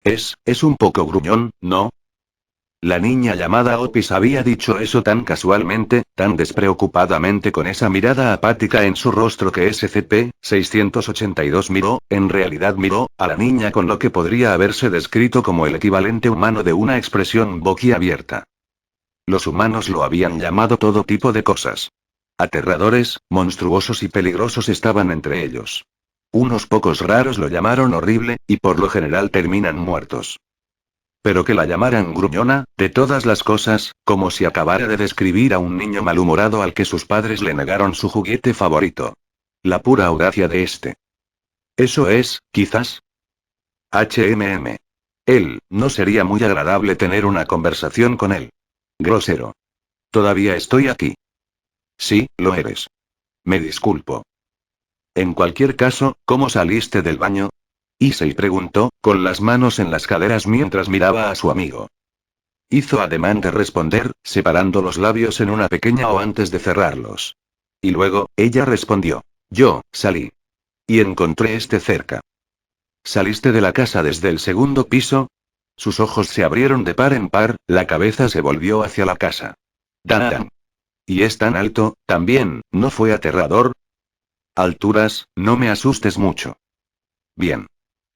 Es un poco gruñón, ¿no? La niña llamada Otis había dicho eso tan casualmente, tan despreocupadamente con esa mirada apática en su rostro que SCP-682 miró, en realidad miró, a la niña con lo que podría haberse descrito como el equivalente humano de una expresión boquiabierta. Los humanos lo habían llamado todo tipo de cosas. Aterradores, monstruosos y peligrosos estaban entre ellos. Unos pocos raros lo llamaron horrible, y por lo general terminan muertos. Pero que la llamaran gruñona, de todas las cosas, como si acabara de describir a un niño malhumorado al que sus padres le negaron su juguete favorito. La pura audacia de este. Eso es, quizás. No sería muy agradable tener una conversación con él. Grosero. Todavía estoy aquí. Sí, lo eres. Me disculpo. En cualquier caso, ¿cómo saliste del baño? Issei preguntó, con las manos en las caderas mientras miraba a su amigo. Hizo ademán de responder, separando los labios en una pequeña O antes de cerrarlos. Y luego, ella respondió. Yo, salí. Y encontré este cerca. ¿Saliste de la casa desde el segundo piso? Sus ojos se abrieron de par en par, la cabeza se volvió hacia la casa. Dan. Y es tan alto, también, ¿no fue aterrador? Alturas, no me asustes mucho. Bien.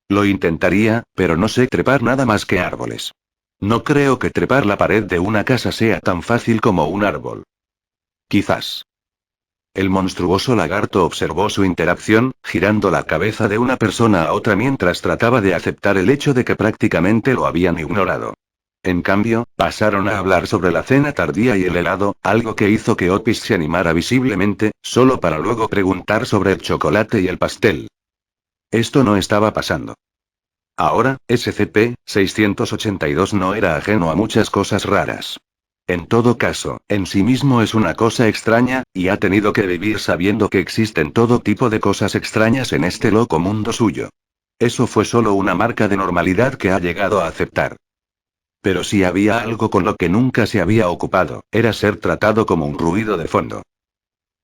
Lo intentaría, pero no sé trepar nada más que árboles. No creo que trepar la pared de una casa sea tan fácil como un árbol. Quizás. El monstruoso lagarto observó su interacción, girando la cabeza de una persona a otra mientras trataba de aceptar el hecho de que prácticamente lo habían ignorado. En cambio, pasaron a hablar sobre la cena tardía y el helado, algo que hizo que Otis se animara visiblemente, solo para luego preguntar sobre el chocolate y el pastel. Esto no estaba pasando. Ahora, SCP-682 no era ajeno a muchas cosas raras. En todo caso, en sí mismo es una cosa extraña, y ha tenido que vivir sabiendo que existen todo tipo de cosas extrañas en este loco mundo suyo. Eso fue solo una marca de normalidad que ha llegado a aceptar. Pero si había algo con lo que nunca se había ocupado, era ser tratado como un ruido de fondo.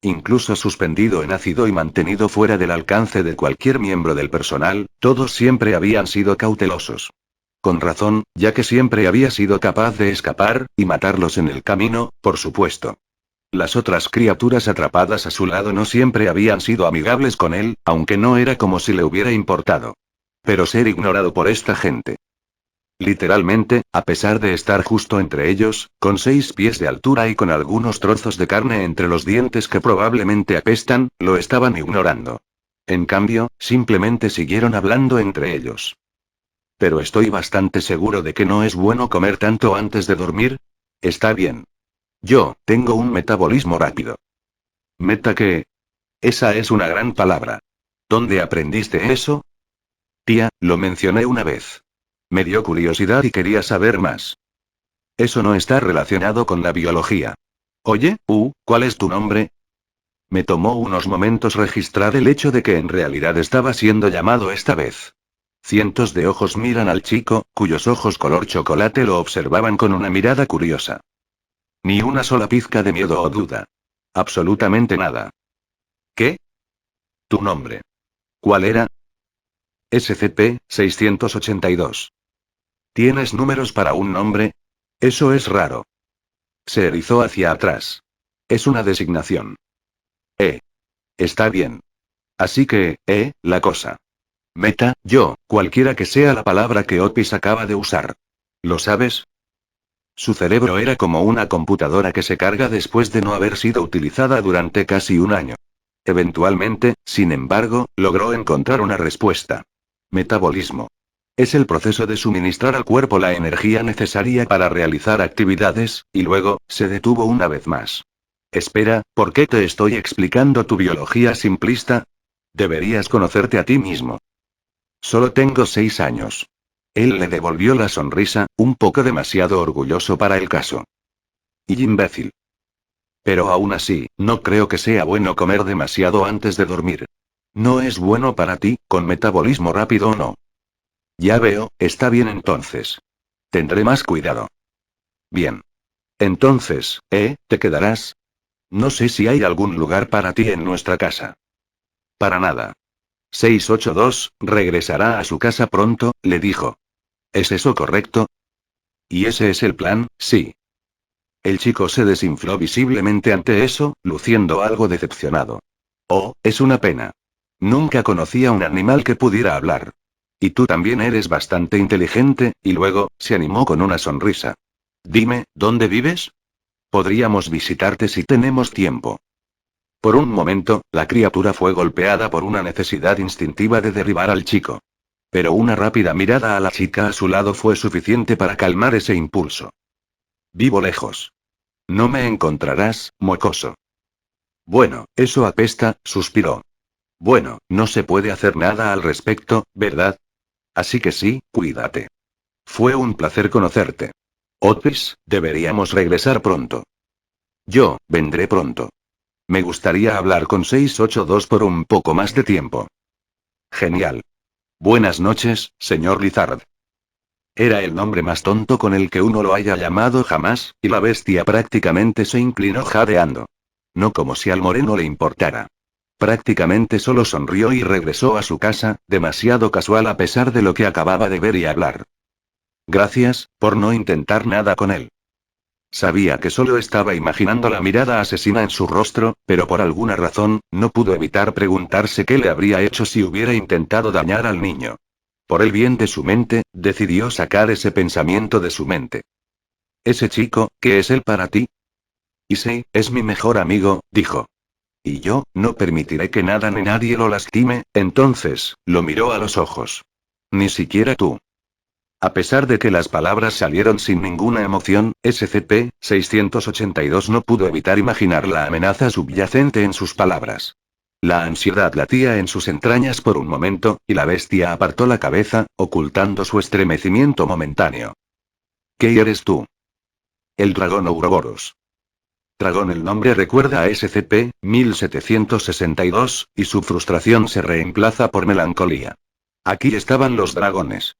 Incluso suspendido en ácido y mantenido fuera del alcance de cualquier miembro del personal, todos siempre habían sido cautelosos. Con razón, ya que siempre había sido capaz de escapar, y matarlos en el camino, por supuesto. Las otras criaturas atrapadas a su lado no siempre habían sido amigables con él, aunque no era como si le hubiera importado. Pero ser ignorado por esta gente. Literalmente, a pesar de estar justo entre ellos, con 6 pies de altura y con algunos trozos de carne entre los dientes que probablemente apestan, lo estaban ignorando. En cambio, simplemente siguieron hablando entre ellos. Pero estoy bastante seguro de que no es bueno comer tanto antes de dormir. Está bien. Yo, tengo un metabolismo rápido. ¿Meta qué? Esa es una gran palabra. ¿Dónde aprendiste eso? Tía, lo mencioné una vez. Me dio curiosidad y quería saber más. Eso no está relacionado con la biología. Oye, ¿cuál es tu nombre? Me tomó unos momentos registrar el hecho de que en realidad estaba siendo llamado esta vez. Cientos de ojos miran al chico, cuyos ojos color chocolate lo observaban con una mirada curiosa. Ni una sola pizca de miedo o duda. Absolutamente nada. ¿Qué? Tu nombre. ¿Cuál era? SCP-682. ¿Tienes números para un nombre? Eso es raro. Se erizó hacia atrás. Es una designación. Está bien. Así que, la cosa. Meta, yo, cualquiera que sea la palabra que Otis acaba de usar. ¿Lo sabes? Su cerebro era como una computadora que se carga después de no haber sido utilizada durante casi un año. Eventualmente, sin embargo, logró encontrar una respuesta. Metabolismo. Es el proceso de suministrar al cuerpo la energía necesaria para realizar actividades, y luego, se detuvo una vez más. Espera, ¿por qué te estoy explicando tu biología simplista? Deberías conocerte a ti mismo. Solo tengo 6 años. Él le devolvió la sonrisa, un poco demasiado orgulloso para el caso. Y imbécil. Pero aún así, no creo que sea bueno comer demasiado antes de dormir. No es bueno para ti, con metabolismo rápido o no. Ya veo, está bien entonces. Tendré más cuidado. Bien. Entonces, ¿te quedarás? No sé si hay algún lugar para ti en nuestra casa. Para nada. 682, regresará a su casa pronto, le dijo. ¿Es eso correcto? ¿Y ese es el plan? Sí. El chico se desinfló visiblemente ante eso, luciendo algo decepcionado. Oh, es una pena. Nunca conocí a un animal que pudiera hablar. Y tú también eres bastante inteligente, y luego, se animó con una sonrisa. Dime, ¿dónde vives? Podríamos visitarte si tenemos tiempo. Por un momento, la criatura fue golpeada por una necesidad instintiva de derribar al chico. Pero una rápida mirada a la chica a su lado fue suficiente para calmar ese impulso. Vivo lejos. No me encontrarás, mocoso. Bueno, eso apesta, suspiró. Bueno, no se puede hacer nada al respecto, ¿verdad? Así que sí, cuídate. Fue un placer conocerte. Otis, deberíamos regresar pronto. Yo, vendré pronto. Me gustaría hablar con 682 por un poco más de tiempo. Genial. Buenas noches, señor Lizard. Era el nombre más tonto con el que uno lo haya llamado jamás, y la bestia prácticamente se inclinó jadeando. No como si al moreno le importara. Prácticamente solo sonrió y regresó a su casa, demasiado casual a pesar de lo que acababa de ver y hablar. Gracias, por no intentar nada con él. Sabía que solo estaba imaginando la mirada asesina en su rostro, pero por alguna razón, no pudo evitar preguntarse qué le habría hecho si hubiera intentado dañar al niño. Por el bien de su mente, decidió sacar ese pensamiento de su mente. Ese chico, ¿qué es él para ti? Issei, es mi mejor amigo, dijo. Y yo, no permitiré que nada ni nadie lo lastime, entonces, lo miró a los ojos. Ni siquiera tú. A pesar de que las palabras salieron sin ninguna emoción, SCP-682 no pudo evitar imaginar la amenaza subyacente en sus palabras. La ansiedad latía en sus entrañas por un momento, y la bestia apartó la cabeza, ocultando su estremecimiento momentáneo. ¿Qué eres tú? El dragón Ouroboros. Dragón. El nombre recuerda a SCP-1762, y su frustración se reemplaza por melancolía. Aquí estaban los dragones.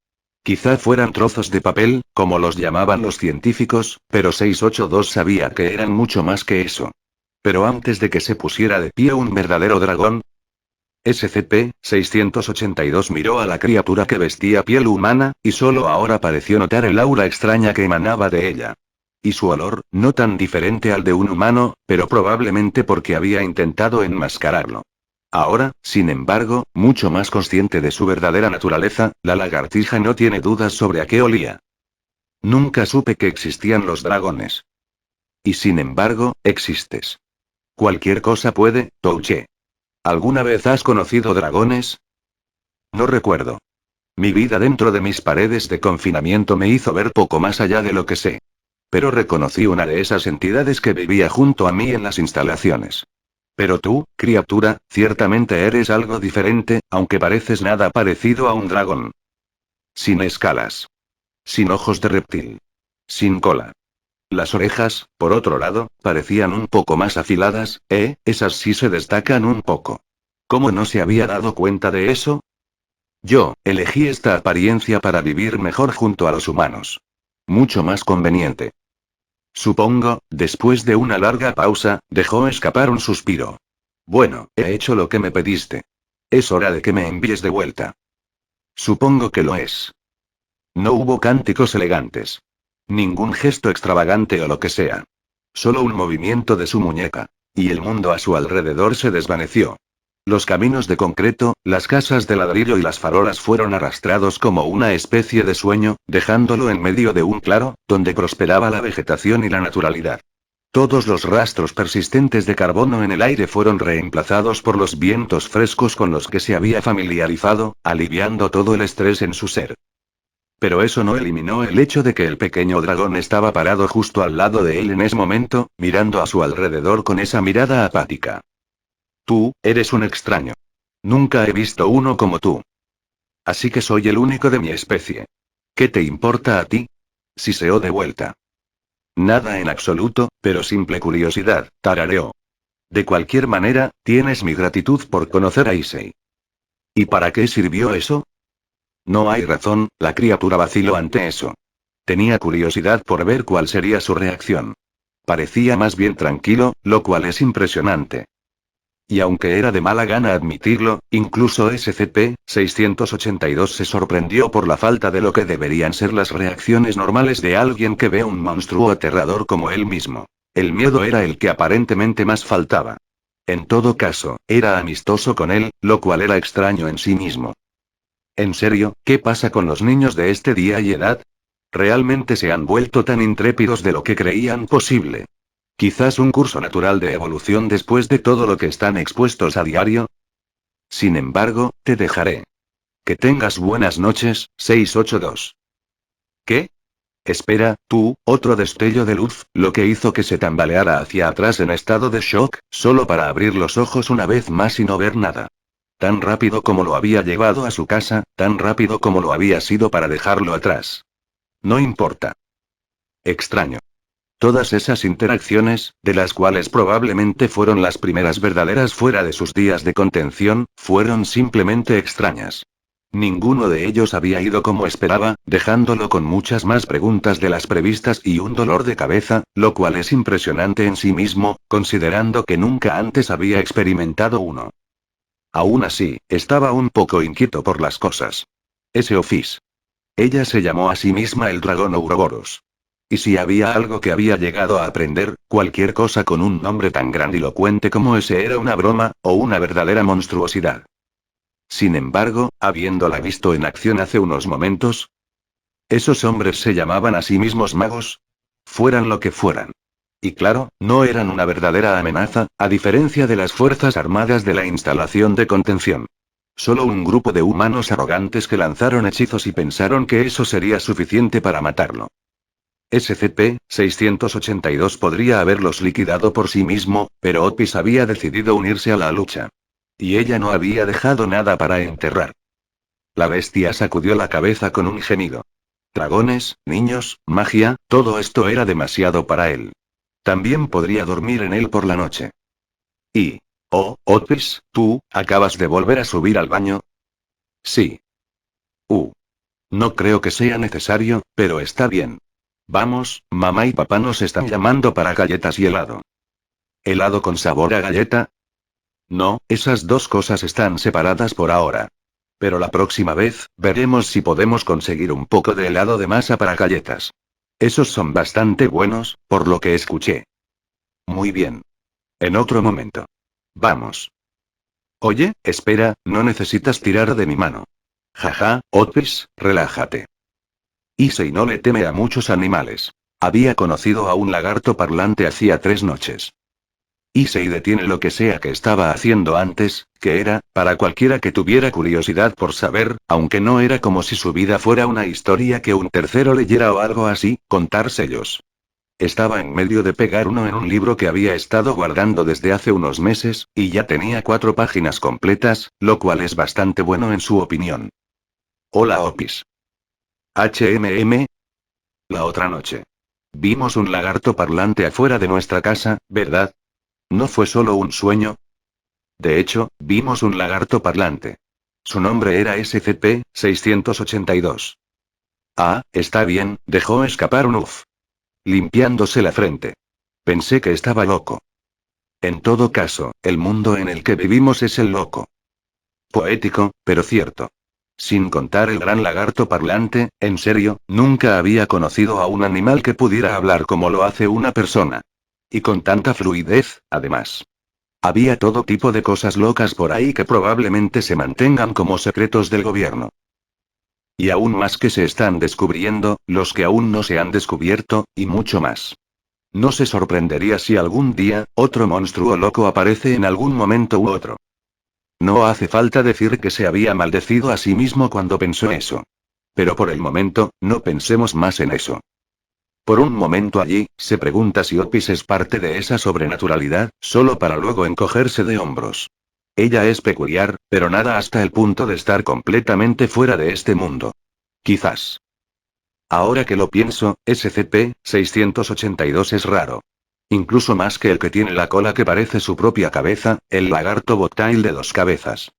Quizá fueran trozos de papel, como los llamaban los científicos, pero 682 sabía que eran mucho más que eso. Pero antes de que se pusiera de pie un verdadero dragón, SCP-682 miró a la criatura que vestía piel humana, y solo ahora pareció notar el aura extraña que emanaba de ella. Y su olor, no tan diferente al de un humano, pero probablemente porque había intentado enmascararlo. Ahora, sin embargo, mucho más consciente de su verdadera naturaleza, la lagartija no tiene dudas sobre a qué olía. Nunca supe que existían los dragones. Y sin embargo, existes. Cualquier cosa puede, Touché. ¿Alguna vez has conocido dragones? No recuerdo. Mi vida dentro de mis paredes de confinamiento me hizo ver poco más allá de lo que sé. Pero reconocí una de esas entidades que vivía junto a mí en las instalaciones. Pero tú, criatura, ciertamente eres algo diferente, aunque pareces nada parecido a un dragón. Sin escalas. Sin ojos de reptil. Sin cola. Las orejas, por otro lado, parecían un poco más afiladas, esas sí se destacan un poco. ¿Cómo no se había dado cuenta de eso? Yo, elegí esta apariencia para vivir mejor junto a los humanos. Mucho más conveniente. Supongo, después de una larga pausa, dejó escapar un suspiro. Bueno, he hecho lo que me pediste. Es hora de que me envíes de vuelta. Supongo que lo es. No hubo cánticos elegantes. Ningún gesto extravagante o lo que sea. Solo un movimiento de su muñeca. Y el mundo a su alrededor se desvaneció. Los caminos de concreto, las casas de ladrillo y las farolas fueron arrastrados como una especie de sueño, dejándolo en medio de un claro, donde prosperaba la vegetación y la naturalidad. Todos los rastros persistentes de carbono en el aire fueron reemplazados por los vientos frescos con los que se había familiarizado, aliviando todo el estrés en su ser. Pero eso no eliminó el hecho de que el pequeño dragón estaba parado justo al lado de él en ese momento, mirando a su alrededor con esa mirada apática. Tú, eres un extraño. Nunca he visto uno como tú. Así que soy el único de mi especie. ¿Qué te importa a ti? Siseó de vuelta. Nada en absoluto, pero simple curiosidad, tarareó. De cualquier manera, tienes mi gratitud por conocer a Issei. ¿Y para qué sirvió eso? No hay razón, la criatura vaciló ante eso. Tenía curiosidad por ver cuál sería su reacción. Parecía más bien tranquilo, lo cual es impresionante. Y aunque era de mala gana admitirlo, incluso SCP-682 se sorprendió por la falta de lo que deberían ser las reacciones normales de alguien que ve un monstruo aterrador como él mismo. El miedo era el que aparentemente más faltaba. En todo caso, era amistoso con él, lo cual era extraño en sí mismo. ¿En serio, qué pasa con los niños de este día y edad? ¿Realmente se han vuelto tan intrépidos de lo que creían posible? Quizás un curso natural de evolución después de todo lo que están expuestos a diario. Sin embargo, te dejaré. Que tengas buenas noches, 682. ¿Qué? Espera, tú, otro destello de luz, lo que hizo que se tambaleara hacia atrás en estado de shock, solo para abrir los ojos una vez más y no ver nada. Tan rápido como lo había llevado a su casa, tan rápido como lo había sido para dejarlo atrás. No importa. Extraño. Todas esas interacciones, de las cuales probablemente fueron las primeras verdaderas fuera de sus días de contención, fueron simplemente extrañas. Ninguno de ellos había ido como esperaba, dejándolo con muchas más preguntas de las previstas y un dolor de cabeza, lo cual es impresionante en sí mismo, considerando que nunca antes había experimentado uno. Aún así, estaba un poco inquieto por las cosas. Ese Office. Ella se llamó a sí misma el dragón Ouroboros. Y si había algo que había llegado a aprender, cualquier cosa con un nombre tan grandilocuente como ese era una broma, o una verdadera monstruosidad. Sin embargo, habiéndola visto en acción hace unos momentos, ¿esos hombres se llamaban a sí mismos magos? Fueran lo que fueran. Y claro, no eran una verdadera amenaza, a diferencia de las fuerzas armadas de la instalación de contención. Solo un grupo de humanos arrogantes que lanzaron hechizos y pensaron que eso sería suficiente para matarlo. SCP-682 podría haberlos liquidado por sí mismo, pero Otis había decidido unirse a la lucha. Y ella no había dejado nada para enterrar. La bestia sacudió la cabeza con un gemido. Dragones, niños, magia, todo esto era demasiado para él. También podría dormir en él por la noche. Y... Oh, Otis, ¿tú, acabas de volver a subir al baño? Sí. No creo que sea necesario, pero está bien. Vamos, mamá y papá nos están llamando para galletas y helado. ¿Helado con sabor a galleta? No, esas dos cosas están separadas por ahora. Pero la próxima vez, veremos si podemos conseguir un poco de helado de masa para galletas. Esos son bastante buenos, por lo que escuché. Muy bien. En otro momento. Vamos. Oye, espera, no necesitas tirar de mi mano. Jaja, Otis, relájate. Issei no le teme a muchos animales. Había conocido a un lagarto parlante hacía 3 noches. Issei detiene lo que sea que estaba haciendo antes, que era, para cualquiera que tuviera curiosidad por saber, aunque no era como si su vida fuera una historia que un tercero leyera o algo así, contar sellos. Estaba en medio de pegar uno en un libro que había estado guardando desde hace unos meses, y ya tenía 4 páginas completas, lo cual es bastante bueno en su opinión. Hola Opis. La otra noche. Vimos un lagarto parlante afuera de nuestra casa, ¿verdad? ¿No fue solo un sueño? De hecho, vimos un lagarto parlante. Su nombre era SCP-682. Ah, está bien, dejó escapar un uf. Limpiándose la frente. Pensé que estaba loco. En todo caso, el mundo en el que vivimos es el loco. Poético, pero cierto. Sin contar el gran lagarto parlante, en serio, nunca había conocido a un animal que pudiera hablar como lo hace una persona. Y con tanta fluidez, además. Había todo tipo de cosas locas por ahí que probablemente se mantengan como secretos del gobierno. Y aún más que se están descubriendo, los que aún no se han descubierto, y mucho más. No se sorprendería si algún día, otro monstruo loco aparece en algún momento u otro. No hace falta decir que se había maldecido a sí mismo cuando pensó eso. Pero por el momento, no pensemos más en eso. Por un momento allí, se pregunta si Opis es parte de esa sobrenaturalidad, solo para luego encogerse de hombros. Ella es peculiar, pero nada hasta el punto de estar completamente fuera de este mundo. Quizás. Ahora que lo pienso, SCP-682 es raro. Incluso más que el que tiene la cola que parece su propia cabeza, el lagarto bobtail de 2 cabezas.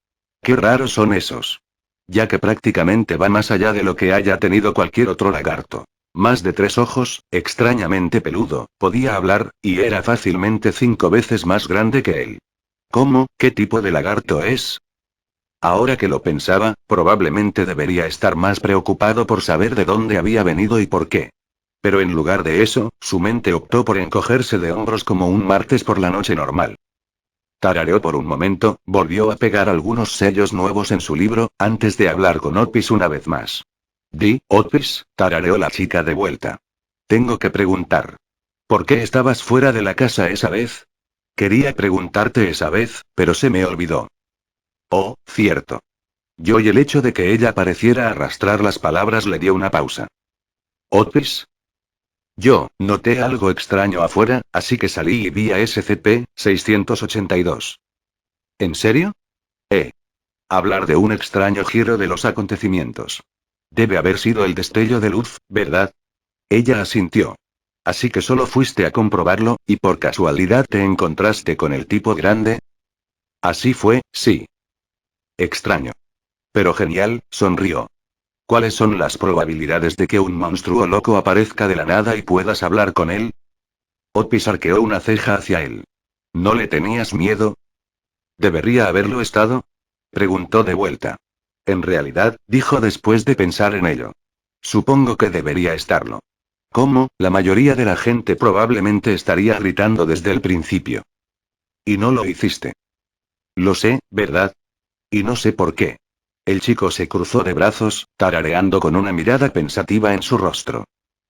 Qué raros son esos. Ya que prácticamente va más allá de lo que haya tenido cualquier otro lagarto. Más de 3 ojos, extrañamente peludo, podía hablar, y era fácilmente 5 veces más grande que él. ¿Cómo? ¿Qué tipo de lagarto es? Ahora que lo pensaba, probablemente debería estar más preocupado por saber de dónde había venido y por qué. Pero en lugar de eso, su mente optó por encogerse de hombros como un martes por la noche normal. Tarareó por un momento, volvió a pegar algunos sellos nuevos en su libro, antes de hablar con Otis una vez más. Otis, tarareó la chica de vuelta. Tengo que preguntar. ¿Por qué estabas fuera de la casa esa vez? Quería preguntarte esa vez, pero se me olvidó. Oh, cierto. Yo y el hecho de que ella pareciera arrastrar las palabras le dio una pausa. Otis. Yo, noté algo extraño afuera, así que salí y vi a SCP-682. ¿En serio? Hablar de un extraño giro de los acontecimientos. Debe haber sido el destello de luz, ¿verdad? Ella asintió. Así que solo fuiste a comprobarlo, y por casualidad te encontraste con el tipo grande. Así fue, sí. Extraño. Pero genial, sonrió. ¿Cuáles son las probabilidades de que un monstruo loco aparezca de la nada y puedas hablar con él? Otis arqueó una ceja hacia él. ¿No le tenías miedo? ¿Debería haberlo estado? Preguntó de vuelta. En realidad, dijo después de pensar en ello. Supongo que debería estarlo. ¿Cómo? La mayoría de la gente probablemente estaría gritando desde el principio. Y no lo hiciste. Lo sé, ¿verdad? Y no sé por qué. El chico se cruzó de brazos, tarareando con una mirada pensativa en su rostro.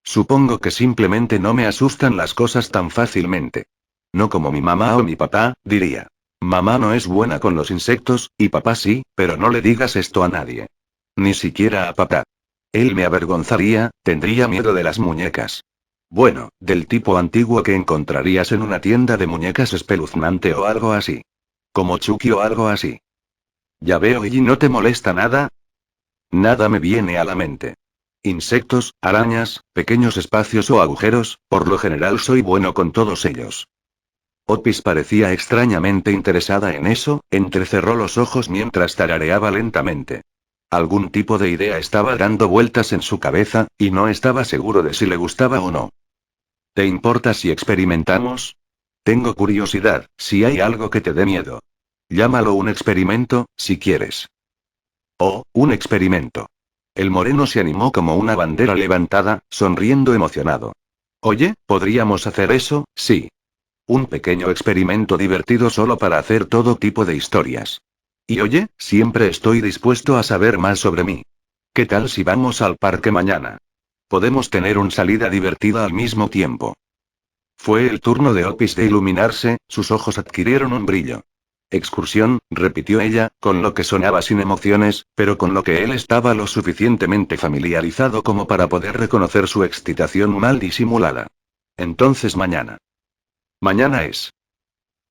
Supongo que simplemente no me asustan las cosas tan fácilmente. No como mi mamá o mi papá, diría. Mamá no es buena con los insectos, y papá sí, pero no le digas esto a nadie. Ni siquiera a papá. Él me avergonzaría, tendría miedo de las muñecas. Bueno, del tipo antiguo que encontrarías en una tienda de muñecas espeluznante o algo así. Como Chucky o algo así. Ya veo, ¿y no te molesta nada? Nada me viene a la mente. Insectos, arañas, pequeños espacios o agujeros, por lo general soy bueno con todos ellos. Otis parecía extrañamente interesada en eso, entrecerró los ojos mientras tarareaba lentamente. Algún tipo de idea estaba dando vueltas en su cabeza, y no estaba seguro de si le gustaba o no. ¿Te importa si experimentamos? Tengo curiosidad, si hay algo que te dé miedo. Llámalo un experimento, si quieres. Oh, un experimento. El moreno se animó como una bandera levantada, sonriendo emocionado. Oye, ¿podríamos hacer eso? Sí. Un pequeño experimento divertido solo para hacer todo tipo de historias. Y oye, siempre estoy dispuesto a saber más sobre mí. ¿Qué tal si vamos al parque mañana? Podemos tener una salida divertida al mismo tiempo. Fue el turno de Otis de iluminarse, sus ojos adquirieron un brillo. Excursión, repitió ella, con lo que sonaba sin emociones, pero con lo que él estaba lo suficientemente familiarizado como para poder reconocer su excitación mal disimulada. Entonces mañana. Mañana es.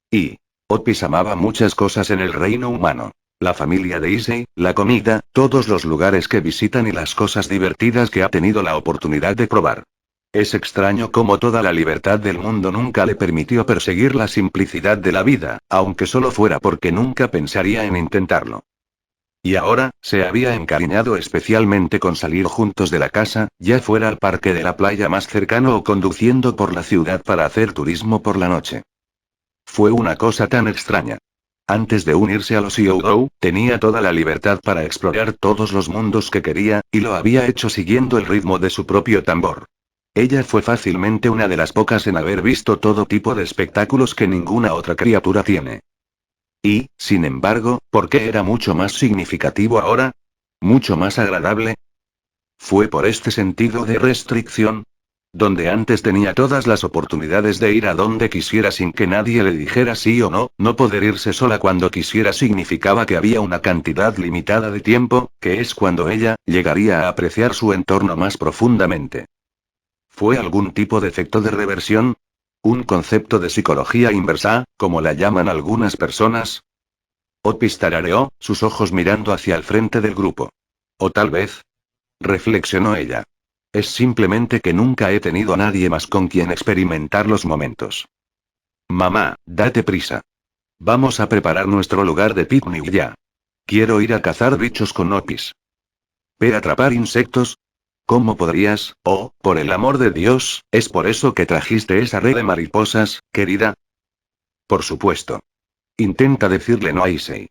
Y Otis amaba muchas cosas en el reino humano. La familia de Issei, la comida, todos los lugares que visitan y las cosas divertidas que ha tenido la oportunidad de probar. Es extraño cómo toda la libertad del mundo nunca le permitió perseguir la simplicidad de la vida, aunque solo fuera porque nunca pensaría en intentarlo. Y ahora, se había encariñado especialmente con salir juntos de la casa, ya fuera al parque de la playa más cercano o conduciendo por la ciudad para hacer turismo por la noche. Fue una cosa tan extraña. Antes de unirse a los UO, tenía toda la libertad para explorar todos los mundos que quería, y lo había hecho siguiendo el ritmo de su propio tambor. Ella fue fácilmente una de las pocas en haber visto todo tipo de espectáculos que ninguna otra criatura tiene. Y, sin embargo, ¿por qué era mucho más significativo ahora? ¿Mucho más agradable? ¿Fue por este sentido de restricción? Donde antes tenía todas las oportunidades de ir a donde quisiera sin que nadie le dijera sí o no, no poder irse sola cuando quisiera significaba que había una cantidad limitada de tiempo, que es cuando ella, llegaría a apreciar su entorno más profundamente. ¿Fue algún tipo de efecto de reversión? ¿Un concepto de psicología inversa, como la llaman algunas personas? Otis tarareó, sus ojos mirando hacia el frente del grupo. O tal vez, reflexionó ella. Es simplemente que nunca he tenido a nadie más con quien experimentar los momentos. Mamá, date prisa. Vamos a preparar nuestro lugar de picnic ya. Quiero ir a cazar bichos con Otis. ¿Ver atrapar insectos? ¿Cómo podrías? Oh, por el amor de Dios, ¿es por eso que trajiste esa red de mariposas, querida? Por supuesto. Intenta decirle no a Issei.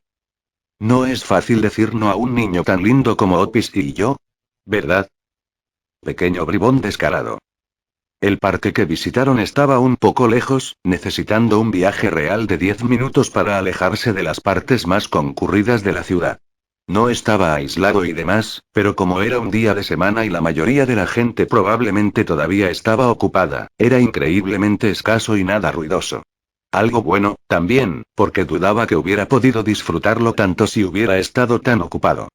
No es fácil decir no a un niño tan lindo como Otis y yo. ¿Verdad? Pequeño bribón descarado. El parque que visitaron estaba un poco lejos, necesitando un viaje real de 10 minutos para alejarse de las partes más concurridas de la ciudad. No estaba aislado y demás, pero como era un día de semana y la mayoría de la gente probablemente todavía estaba ocupada, era increíblemente escaso y nada ruidoso. Algo bueno, también, porque dudaba que hubiera podido disfrutarlo tanto si hubiera estado tan ocupado.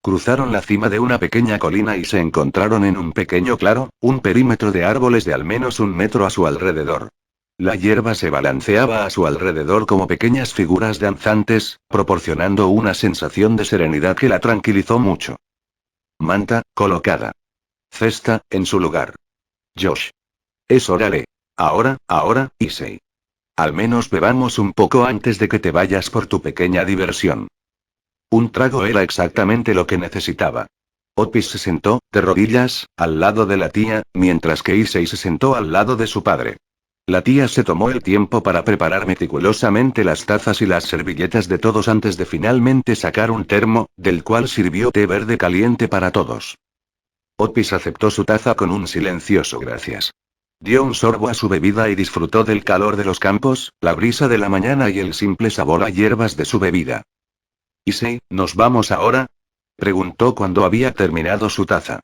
Cruzaron la cima de una pequeña colina y se encontraron en un pequeño claro, un perímetro de árboles de al menos 1 metro a su alrededor. La hierba se balanceaba a su alrededor como pequeñas figuras danzantes, proporcionando una sensación de serenidad que la tranquilizó mucho. Manta, colocada. Cesta, en su lugar. Josh. Es hora de. Ahora, Issei. Al menos bebamos un poco antes de que te vayas por tu pequeña diversión. Un trago era exactamente lo que necesitaba. Otis se sentó, de rodillas, al lado de la tía, mientras que Issei se sentó al lado de su padre. La tía se tomó el tiempo para preparar meticulosamente las tazas y las servilletas de todos antes de finalmente sacar un termo, del cual sirvió té verde caliente para todos. Otis aceptó su taza con un silencioso gracias. Dio un sorbo a su bebida y disfrutó del calor de los campos, la brisa de la mañana y el simple sabor a hierbas de su bebida. «Issei, ¿nos vamos ahora?», preguntó cuando había terminado su taza.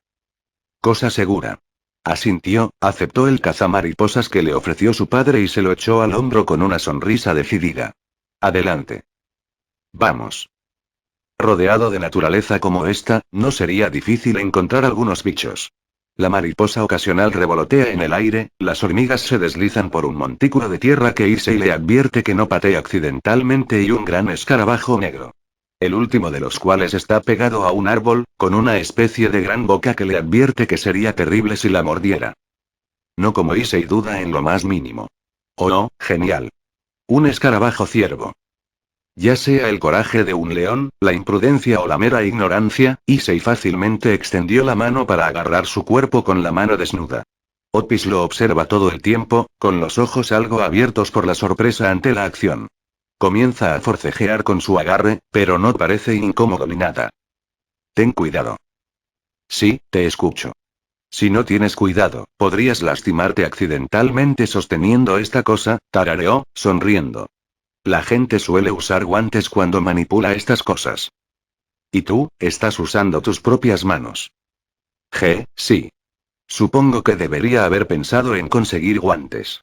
«Cosa segura». Asintió, aceptó el cazamariposas que le ofreció su padre y se lo echó al hombro con una sonrisa decidida. «Adelante. Vamos». Rodeado de naturaleza como esta, no sería difícil encontrar algunos bichos. La mariposa ocasional revolotea en el aire, las hormigas se deslizan por un montículo de tierra que Issei le advierte que no patee accidentalmente y un gran escarabajo negro. El último de los cuales está pegado a un árbol, con una especie de gran boca que le advierte que sería terrible si la mordiera. No como Issei duda en lo más mínimo. Oh no, genial. Un escarabajo ciervo. Ya sea el coraje de un león, la imprudencia o la mera ignorancia, Issei fácilmente extendió la mano para agarrar su cuerpo con la mano desnuda. Otis lo observa todo el tiempo, con los ojos algo abiertos por la sorpresa ante la acción. Comienza a forcejear con su agarre, pero no parece incómodo ni nada. Ten cuidado. Sí, te escucho. Si no tienes cuidado, podrías lastimarte accidentalmente sosteniendo esta cosa, tarareó, sonriendo. La gente suele usar guantes cuando manipula estas cosas. Y tú, estás usando tus propias manos. Sí. Supongo que debería haber pensado en conseguir guantes.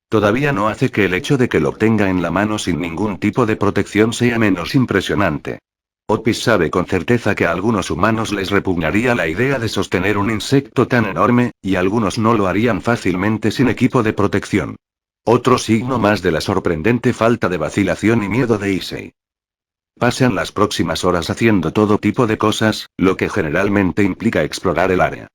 Todavía no hace que el hecho de que lo tenga en la mano sin ningún tipo de protección sea menos impresionante. Otis sabe con certeza que a algunos humanos les repugnaría la idea de sostener un insecto tan enorme, y algunos no lo harían fácilmente sin equipo de protección. Otro signo más de la sorprendente falta de vacilación y miedo de Issei. Pasan las próximas horas haciendo todo tipo de cosas, lo que generalmente implica explorar el área.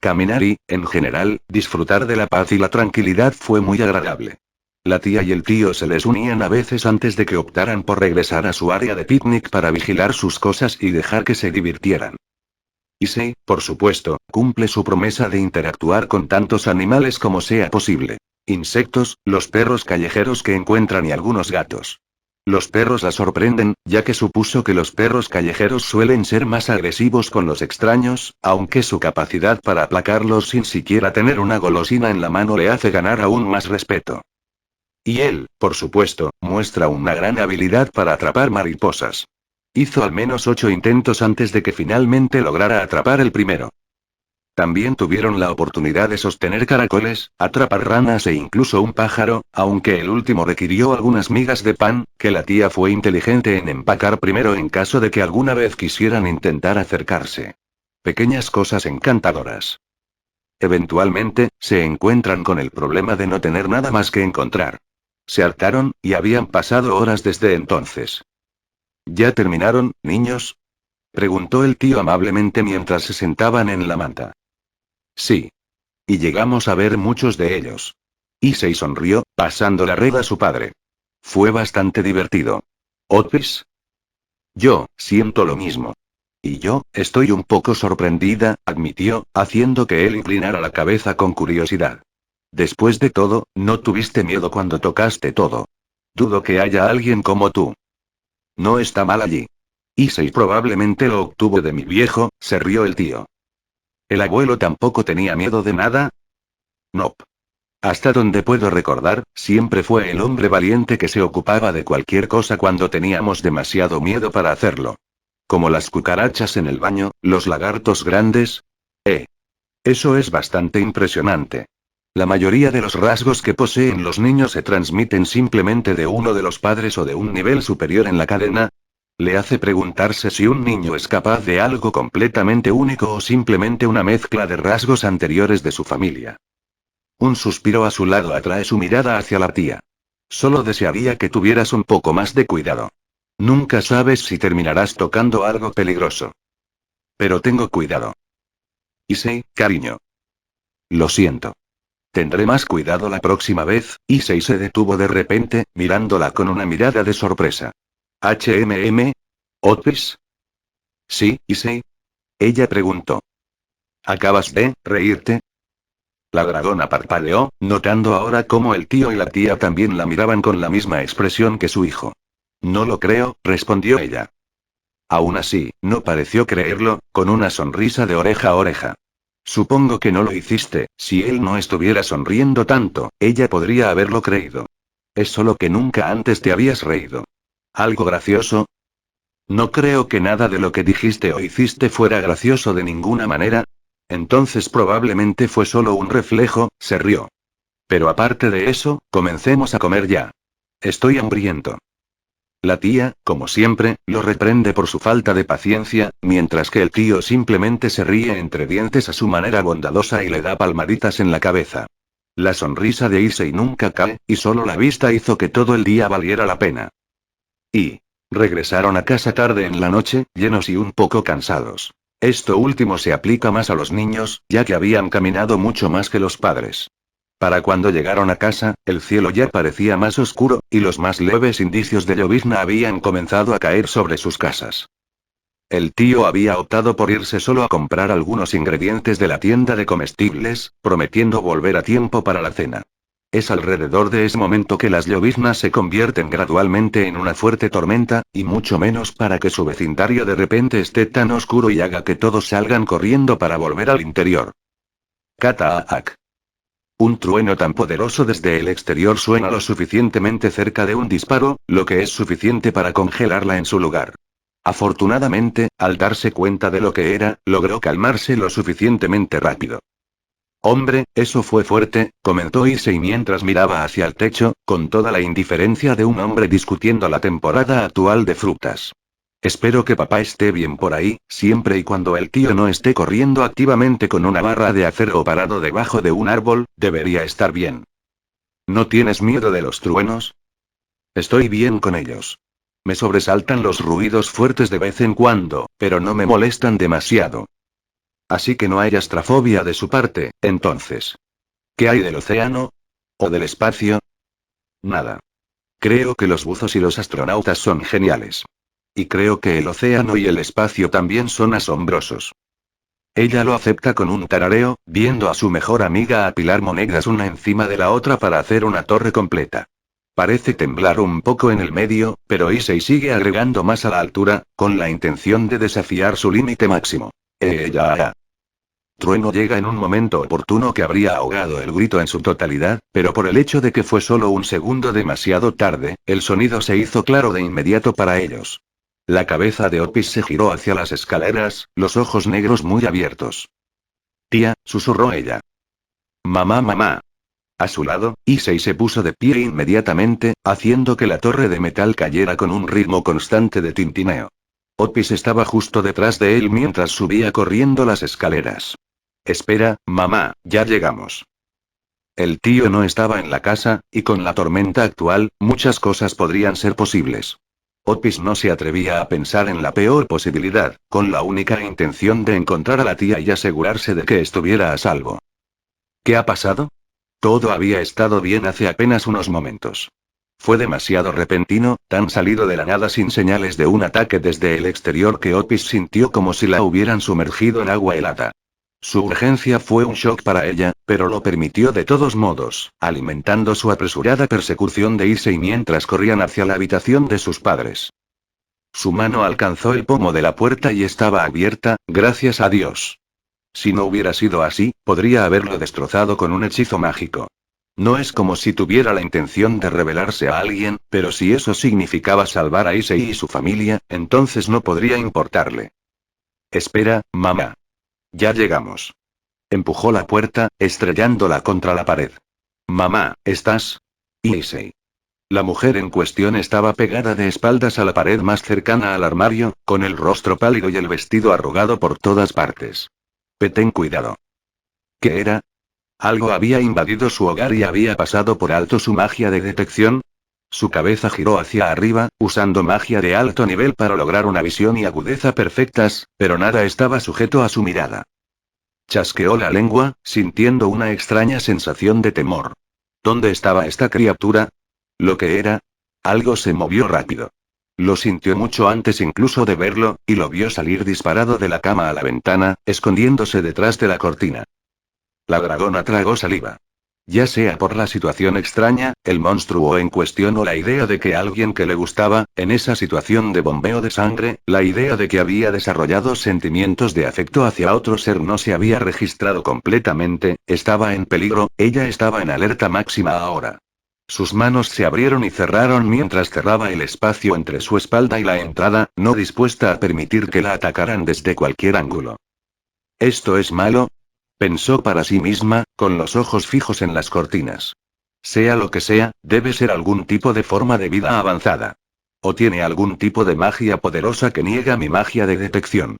Caminar y, en general, disfrutar de la paz y la tranquilidad fue muy agradable. La tía y el tío se les unían a veces antes de que optaran por regresar a su área de picnic para vigilar sus cosas y dejar que se divirtieran. Issei, por supuesto, cumple su promesa de interactuar con tantos animales como sea posible. Insectos, los perros callejeros que encuentran y algunos gatos. Los perros la sorprenden, ya que supuso que los perros callejeros suelen ser más agresivos con los extraños, aunque su capacidad para aplacarlos sin siquiera tener una golosina en la mano le hace ganar aún más respeto. Y él, por supuesto, muestra una gran habilidad para atrapar mariposas. Hizo al menos 8 intentos antes de que finalmente lograra atrapar el primero. También tuvieron la oportunidad de sostener caracoles, atrapar ranas e incluso un pájaro, aunque el último requirió algunas migas de pan, que la tía fue inteligente en empacar primero en caso de que alguna vez quisieran intentar acercarse. Pequeñas cosas encantadoras. Eventualmente, se encuentran con el problema de no tener nada más que encontrar. Se hartaron, y habían pasado horas desde entonces. ¿Ya terminaron, niños?, preguntó el tío amablemente mientras se sentaban en la manta. Sí. Y llegamos a ver muchos de ellos. Issei sonrió, pasando la red a su padre. Fue bastante divertido. ¿Otis? Yo, siento lo mismo. Y yo, estoy un poco sorprendida, admitió, haciendo que él inclinara la cabeza con curiosidad. Después de todo, no tuviste miedo cuando tocaste todo. Dudo que haya alguien como tú. No está mal allí. Issei probablemente lo obtuvo de mi viejo, se rió el tío. ¿El abuelo tampoco tenía miedo de nada? Nope. Hasta donde puedo recordar, siempre fue el hombre valiente que se ocupaba de cualquier cosa cuando teníamos demasiado miedo para hacerlo. Como las cucarachas en el baño, los lagartos grandes. Eso es bastante impresionante. La mayoría de los rasgos que poseen los niños se transmiten simplemente de uno de los padres o de un nivel superior en la cadena. Le hace preguntarse si un niño es capaz de algo completamente único o simplemente una mezcla de rasgos anteriores de su familia. Un suspiro a su lado atrae su mirada hacia la tía. Solo desearía que tuvieras un poco más de cuidado. Nunca sabes si terminarás tocando algo peligroso. Pero tengo cuidado. Issei, cariño. Lo siento. Tendré más cuidado la próxima vez. Issei se detuvo de repente, mirándola con una mirada de sorpresa. ¿Otis? Sí, Issei. Ella preguntó. ¿Acabas de reírte? La dragona parpadeó, notando ahora cómo el tío y la tía también la miraban con la misma expresión que su hijo. No lo creo, respondió ella. Aún así, no pareció creerlo, con una sonrisa de oreja a oreja. Supongo que no lo hiciste, si él no estuviera sonriendo tanto, ella podría haberlo creído. Es solo que nunca antes te habías reído. ¿Algo gracioso? No creo que nada de lo que dijiste o hiciste fuera gracioso de ninguna manera. Entonces probablemente fue solo un reflejo, se rió. Pero aparte de eso, comencemos a comer ya. Estoy hambriento. La tía, como siempre, lo reprende por su falta de paciencia, mientras que el tío simplemente se ríe entre dientes a su manera bondadosa y le da palmaditas en la cabeza. La sonrisa de Issei nunca cae, y solo la vista hizo que todo el día valiera la pena. Y regresaron a casa tarde en la noche, llenos y un poco cansados. Esto último se aplica más a los niños, ya que habían caminado mucho más que los padres. Para cuando llegaron a casa, el cielo ya parecía más oscuro, y los más leves indicios de llovizna habían comenzado a caer sobre sus casas. El tío había optado por irse solo a comprar algunos ingredientes de la tienda de comestibles, prometiendo volver a tiempo para la cena. Es alrededor de ese momento que las lloviznas se convierten gradualmente en una fuerte tormenta, y mucho menos para que su vecindario de repente esté tan oscuro y haga que todos salgan corriendo para volver al interior. Kataak. Un trueno tan poderoso desde el exterior suena lo suficientemente cerca de un disparo, lo que es suficiente para congelarla en su lugar. Afortunadamente, al darse cuenta de lo que era, logró calmarse lo suficientemente rápido. Hombre, eso fue fuerte, comentó Issei mientras miraba hacia el techo, con toda la indiferencia de un hombre discutiendo la temporada actual de frutas. Espero que papá esté bien por ahí, siempre y cuando el tío no esté corriendo activamente con una barra de acero o parado debajo de un árbol, debería estar bien. ¿No tienes miedo de los truenos? Estoy bien con ellos. Me sobresaltan los ruidos fuertes de vez en cuando, pero no me molestan demasiado. Así que no hay astrafobia de su parte, entonces. ¿Qué hay del océano? ¿O del espacio? Nada. Creo que los buzos y los astronautas son geniales. Y creo que el océano y el espacio también son asombrosos. Ella lo acepta con un tarareo, viendo a su mejor amiga apilar monedas una encima de la otra para hacer una torre completa. Parece temblar un poco en el medio, pero Issei sigue agregando más a la altura, con la intención de desafiar su límite máximo. Trueno llega en un momento oportuno que habría ahogado el grito en su totalidad, pero por el hecho de que fue solo un segundo demasiado tarde, el sonido se hizo claro de inmediato para ellos. La cabeza de Otis se giró hacia las escaleras, los ojos negros muy abiertos. Tía, susurró ella. Mamá. A su lado, Issei se puso de pie inmediatamente, haciendo que la torre de metal cayera con un ritmo constante de tintineo. Otis estaba justo detrás de él mientras subía corriendo las escaleras. Espera, mamá, ya llegamos. El tío no estaba en la casa, y con la tormenta actual, muchas cosas podrían ser posibles. Otis no se atrevía a pensar en la peor posibilidad, con la única intención de encontrar a la tía y asegurarse de que estuviera a salvo. ¿Qué ha pasado? Todo había estado bien hace apenas unos momentos. Fue demasiado repentino, tan salido de la nada sin señales de un ataque desde el exterior que Otis sintió como si la hubieran sumergido en agua helada. Su urgencia fue un shock para ella, pero lo permitió de todos modos, alimentando su apresurada persecución de Issei mientras corrían hacia la habitación de sus padres. Su mano alcanzó el pomo de la puerta y estaba abierta, gracias a Dios. Si no hubiera sido así, podría haberlo destrozado con un hechizo mágico. No es como si tuviera la intención de revelarse a alguien, pero si eso significaba salvar a Issei y su familia, entonces no podría importarle. Espera, mamá. Ya llegamos. Empujó la puerta, estrellándola contra la pared. Mamá, ¿estás? Issei. La mujer en cuestión estaba pegada de espaldas a la pared más cercana al armario, con el rostro pálido y el vestido arrugado por todas partes. Ten cuidado. ¿Qué era? ¿Algo había invadido su hogar y había pasado por alto su magia de detección? Su cabeza giró hacia arriba, usando magia de alto nivel para lograr una visión y agudeza perfectas, pero nada estaba sujeto a su mirada. Chasqueó la lengua, sintiendo una extraña sensación de temor. ¿Dónde estaba esta criatura? ¿Lo que era? Algo se movió rápido. Lo sintió mucho antes incluso de verlo, y lo vio salir disparado de la cama a la ventana, escondiéndose detrás de la cortina. La dragona tragó saliva. Ya sea por la situación extraña, el monstruo en cuestión o la idea de que alguien que le gustaba, en esa situación de bombeo de sangre, la idea de que había desarrollado sentimientos de afecto hacia otro ser no se había registrado completamente, estaba en peligro, ella estaba en alerta máxima ahora. Sus manos se abrieron y cerraron mientras cerraba el espacio entre su espalda y la entrada, no dispuesta a permitir que la atacaran desde cualquier ángulo. ¿Esto es malo? Pensó para sí misma, con los ojos fijos en las cortinas. Sea lo que sea, debe ser algún tipo de forma de vida avanzada. O tiene algún tipo de magia poderosa que niega mi magia de detección.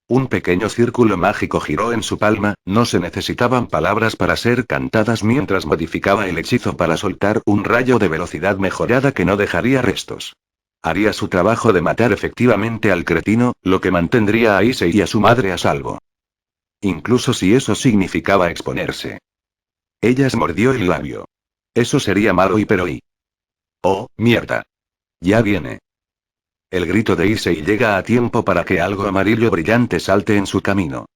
Un pequeño círculo mágico giró en su palma, no se necesitaban palabras para ser cantadas mientras modificaba el hechizo para soltar un rayo de velocidad mejorada que no dejaría restos. Haría su trabajo de matar efectivamente al cretino, lo que mantendría a Issei y a su madre a salvo. Incluso si eso significaba exponerse. Ella se mordió el labio. Eso sería malo y. Oh, mierda. Ya viene. El grito de Issei llega a tiempo para que algo amarillo brillante salte en su camino.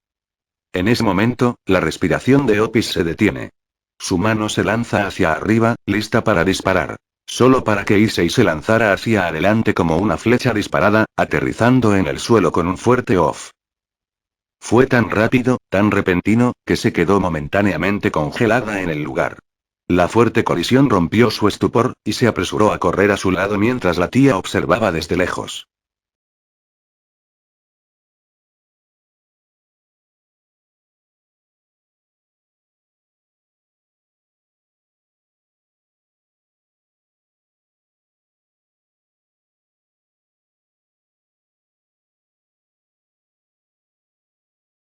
En ese momento, la respiración de Opis se detiene. Su mano se lanza hacia arriba, lista para disparar. Solo para que Issei se lanzara hacia adelante como una flecha disparada, aterrizando en el suelo con un fuerte off. Fue tan rápido, tan repentino, que se quedó momentáneamente congelada en el lugar. La fuerte colisión rompió su estupor, y se apresuró a correr a su lado mientras la tía observaba desde lejos.